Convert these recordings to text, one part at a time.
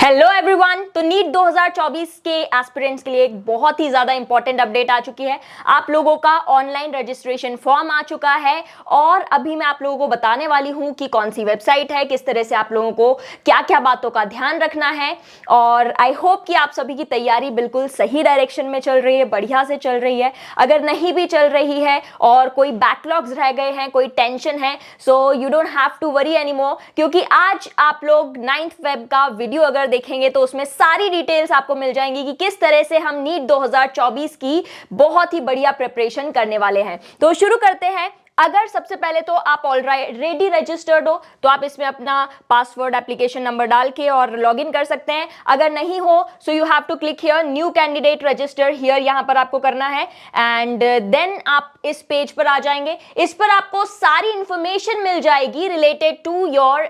Hello everyone. तो NEET 2024 के aspirants के लिए एक बहुत ही ज़्यादा इंपॉर्टेंट अपडेट आ चुकी है। आप लोगों का ऑनलाइन रजिस्ट्रेशन फॉर्म आ चुका है और अभी मैं आप लोगों को बताने वाली हूँ कि कौन सी वेबसाइट है, किस तरह से आप लोगों को क्या क्या बातों का ध्यान रखना है। और आई होप कि आप सभी की तैयारी बिल्कुल सही डायरेक्शन में चल रही है, बढ़िया से चल रही है। अगर नहीं भी चल रही है और कोई बैकलॉग्स रह गए हैं, कोई टेंशन है, so you don't have to worry anymore, क्योंकि आज आप लोग 9th वेब का वीडियो अगर देखेंगे तो उसमें सारी डिटेल्स आपको मिल जाएंगी कि किस तरह से हम नीट 2024 की बहुत ही बढ़िया प्रिपरेशन करने वाले हैं। तो शुरू करते हैं। अगर सबसे पहले तो आप ऑलरेडी रजिस्टर्ड हो तो आप इसमें अपना पासवर्ड, एप्लीकेशन नंबर डाल के और लॉगिन कर सकते हैं। अगर नहीं हो so you have to click here new candidate register here, यहां पर आपको करना है एंड देन आप इस पेज पर आ जाएंगे। इस पर आपको सारी इंफॉर्मेशन मिल जाएगी related to your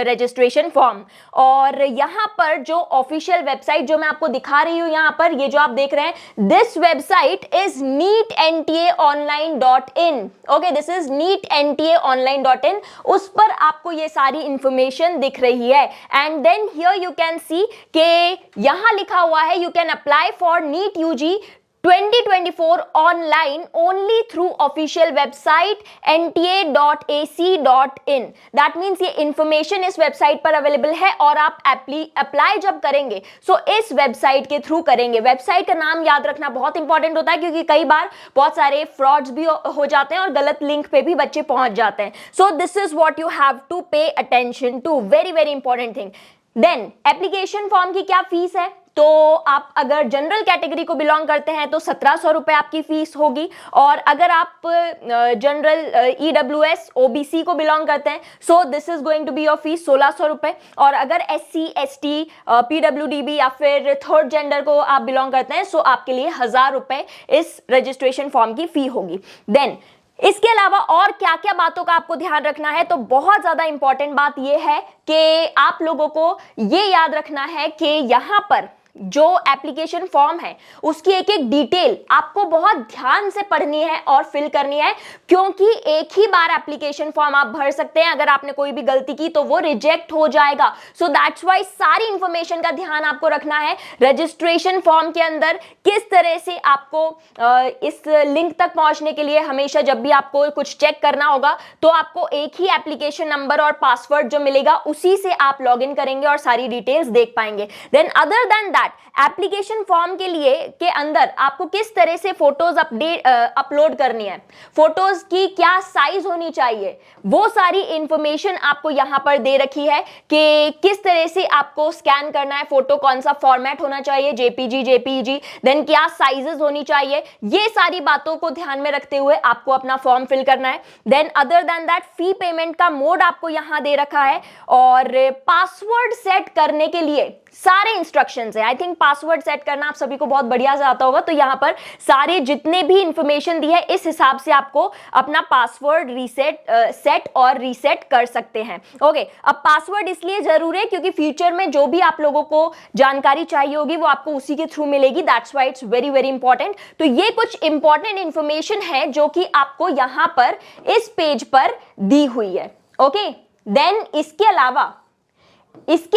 registration form. और यहां पर जो ऑफिशियल वेबसाइट जो मैं आपको दिखा रही हूं, यहां पर ये जो आप देख रहे हैं, this website is neetntaonline.in। Okay, this is neetntaonline.in। उस पर आपको ये सारी इंफॉर्मेशन दिख रही है and then here you can see के यहां लिखा हुआ है you can apply for NEET UG 2024 online only through official website nta.ac.in। That means ये इंफॉर्मेशन इस वेबसाइट पर अवेलेबल है और आप अप्लाई जब करेंगे सो इस वेबसाइट के थ्रू करेंगे। वेबसाइट का नाम याद रखना बहुत इंपॉर्टेंट होता है क्योंकि कई बार बहुत सारे फ्रॉड्स भी हो जाते हैं और गलत लिंक पे भी बच्चे पहुंच जाते हैं। So this is what you have to pay attention to, very very important thing. Then application form की क्या फीस है, तो आप अगर जनरल कैटेगरी को बिलोंग करते हैं तो 1700 रुपए आपकी फीस होगी। और अगर आप जनरल ईडब्ल्यूएस ओबीसी को बिलोंग करते हैं so this is going to be your fees 1600 रुपए। और अगर एससी एसटी पीडब्ल्यूडीबी या फिर थर्ड जेंडर को आप बिलोंग करते हैं सो आपके लिए 1000 रुपए इस रजिस्ट्रेशन फॉर्म की फी होगी। देन इसके अलावा और क्या क्या बातों का आपको ध्यान रखना है, तो बहुत ज्यादा इंपॉर्टेंट बात यह है कि आप लोगों को यह याद रखना है कि यहां पर जो एप्लीकेशन फॉर्म है उसकी एक एक डिटेल आपको बहुत ध्यान से पढ़नी है और फिल करनी है, क्योंकि एक ही बार एप्लीकेशन फॉर्म आप भर सकते हैं। अगर आपने कोई भी गलती की तो वो रिजेक्ट हो जाएगा। सो दैट्स वाई सारी इंफॉर्मेशन का ध्यान आपको रखना है। रजिस्ट्रेशन फॉर्म के अंदर किस तरह से आपको इस लिंक तक पहुंचने के लिए हमेशा जब भी आपको कुछ चेक करना होगा तो आपको एक ही एप्लीकेशन नंबर और पासवर्ड जो मिलेगा उसी से आप लॉग इन करेंगे और सारी डिटेल्स देख पाएंगे। Then other than that application form के लिए के अंदर आपको किस तरह से फोटोज अपलोड करनी है, फोटोज की क्या साइज होनी चाहिए, वो सारी इंफॉर्मेशन आपको यहां पर दे रखी है कि किस तरह से आपको स्कैन करना है, फोटो कौन सा फॉर्मेट होना चाहिए, जेपीजी, देन क्या साइजेस होनी चाहिए। ये सारी बातों को ध्यान में रखते हुए आपको अपना फॉर्म फिल करना है। Then other than that fee payment का मोड आपको यहां दे रखा है और पासवर्ड सेट करने के लिए सारे इंस्ट्रक्शंस है। आई थिंक पासवर्ड सेट करना आप सभी को बहुत बढ़िया से आता होगा, तो यहां पर सारे जितने भी इंफॉर्मेशन दी है इस हिसाब से आपको अपना पासवर्ड सेट और रीसेट कर सकते हैं। ओके, अब पासवर्ड इसलिए जरूरी है क्योंकि फ्यूचर में जो भी आप लोगों को जानकारी चाहिए होगी वो आपको उसी के थ्रू मिलेगी। That's why it's very very important. तो ये कुछ इंपॉर्टेंट इंफॉर्मेशन है जो कि आपको यहां पर इस पेज पर दी हुई है। ओके, देन इसके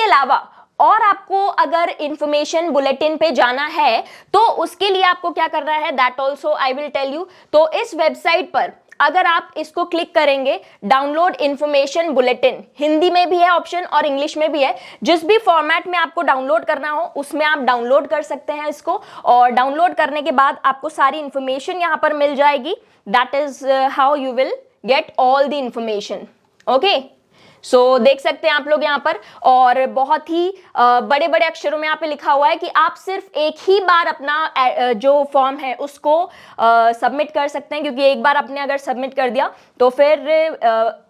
अलावा और आपको अगर इंफॉर्मेशन बुलेटिन पे जाना है तो उसके लिए आपको क्या करना है, that also I will tell you. तो इस वेबसाइट पर अगर आप इसको क्लिक करेंगे, डाउनलोड इंफॉर्मेशन बुलेटिन, हिंदी में भी है ऑप्शन और इंग्लिश में भी है। जिस भी फॉर्मेट में आपको डाउनलोड करना हो उसमें आप डाउनलोड कर सकते हैं इसको। और डाउनलोड करने के बाद आपको सारी इंफॉर्मेशन यहां पर मिल जाएगी। That is how you will get all the information. Okay, so देख सकते हैं आप लोग यहाँ पर, और बहुत ही बड़े बड़े अक्षरों में यहाँ पे लिखा हुआ है कि आप सिर्फ एक ही बार अपना जो फॉर्म है उसको सबमिट कर सकते हैं, क्योंकि एक बार आपने अगर सबमिट कर दिया तो फिर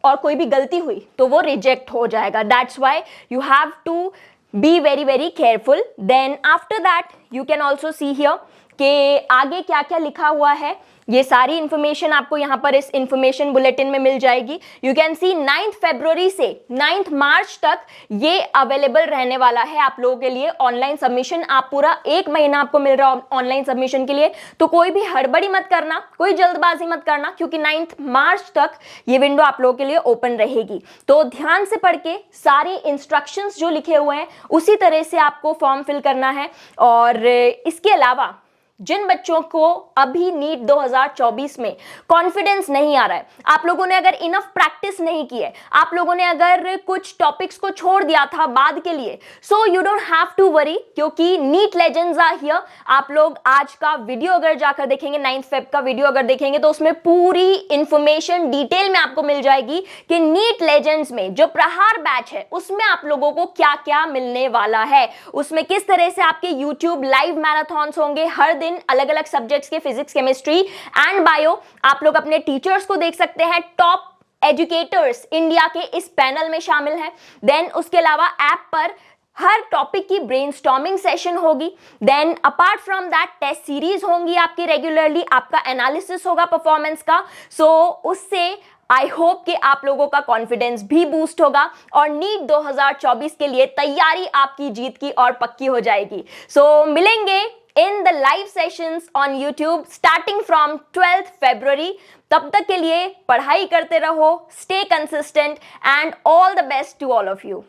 और कोई भी गलती हुई तो वो रिजेक्ट हो जाएगा। That's why you have to be very very careful. Then after that you can also see here कि आगे क्या क्या लिखा हुआ है, ये सारी इंफॉर्मेशन आपको यहाँ पर इस इंफॉर्मेशन बुलेटिन में मिल जाएगी। यू कैन सी 9 फरवरी से 9 मार्च तक ये अवेलेबल रहने वाला है आप लोगों के लिए ऑनलाइन सबमिशन। आप पूरा 1 महीना आपको मिल रहा है ऑनलाइन सबमिशन के लिए, तो कोई भी हड़बड़ी मत करना, कोई जल्दबाजी मत करना, क्योंकि 9 मार्च तक ये विंडो आप लोगों के लिए ओपन रहेगी। तो ध्यान से पढ़ के सारे इंस्ट्रक्शंस जो लिखे हुए हैं उसी तरह से आपको फॉर्म फिल करना है। और इसके अलावा जिन बच्चों को अभी नीट 2024 में कॉन्फिडेंस नहीं आ रहा है, आप लोगों ने अगर इनफ प्रैक्टिस नहीं की है, आप लोगों ने अगर कुछ टॉपिक्स को छोड़ दिया था बाद के लिए, so you don't have to worry, क्योंकि नीट लेजेंड्स आर हियर। आप लोग आज का वीडियो अगर जाकर देखेंगे, 9 फेब का वीडियो अगर देखेंगे, तो उसमें पूरी इंफॉर्मेशन डिटेल में आपको मिल जाएगी कि नीट लेजेंड्स में जो प्रहार बैच है उसमें आप लोगों को क्या क्या मिलने वाला है, उसमें किस तरह से आपके यूट्यूब लाइव मैराथन्स होंगे हर दिन अलग अलग सब्जेक्ट्स के, फिजिक्स, केमिस्ट्री एंड बायो। आप लोग अपने टीचर्स को देख सकते हैं, टॉप एजुकेटर्स इंडिया के इस पैनल में शामिल हैं। देन उसके अलावा ऐप पर हर टॉपिक की ब्रेनस्टॉर्मिंग सेशन होगी। Then apart from that test series होंगी आपकी रेगुलरली, आपका एनालिसिस होगा परफॉर्मेंस का। सो उससे आई होप कि आप लोगों का कॉन्फिडेंस भी बूस्ट होगा और नीट 2024 के लिए तैयारी आपकी जीत की और पक्की हो जाएगी। सो मिलेंगे in the live sessions on YouTube starting from 12th February. तब तक के लिए पढ़ाई करते रहो, stay consistent and all the best to all of you.